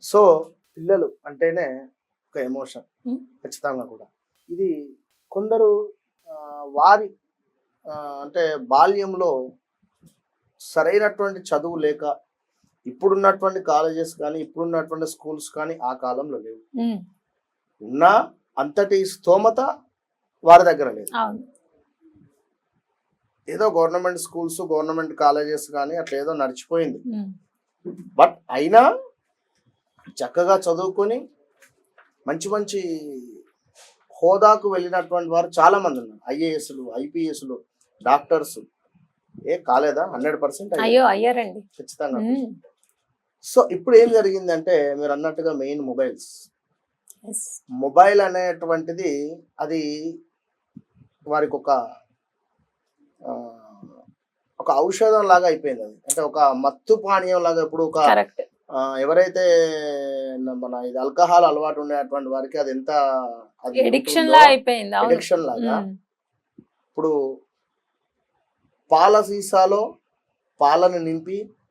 So పిల్లలు అంటేనే ఒక ఎమోషన్ ఖచ్చితంగా కూడా. ఇది కొందరు వారి అంటే బాల్యంలో సరైనటువంటి చదువు లేక ఇప్పుడున్నటువంటి కాలేజెస్ కానీ ఇప్పుడున్నటువంటి స్కూల్స్ కానీ ఆ కాలంలో లేవు. ఉన్నా అంతటి స్తోమత వారి దగ్గర లేదు. ఏదో గవర్నమెంట్ స్కూల్స్ గవర్నమెంట్ కాలేజెస్ కానీ అట్లా ఏదో నడిచిపోయింది. బట్ అయినా చక్కగా చదువుకొని మంచి మంచి హోదాకు వెళ్ళినటువంటి వారు చాలా మంది ఉన్నారు. ఐఏఎస్లు, ఐపీఎస్లు, డాక్టర్స్. కాలేదా? 100% అయ్యారండి ఖచ్చితంగా. సో ఇప్పుడు ఏం జరిగిందంటే మీరు అన్నట్టుగా మెయిన్ మొబైల్ అనేటువంటిది అది వారికి ఒక ఔషధం లాగా అయిపోయింది. అది అంటే ఒక మత్తు పానీయం లాగా. ఇప్పుడు ఒక ఎవరైతే మన ఇది ఆల్కహాల్ అలవాటు ఉండేటువంటి వారికి అది ఎంత ఎడిక్షన్ లాగా. ఇప్పుడు పాల సీసాలో పాలను నింపి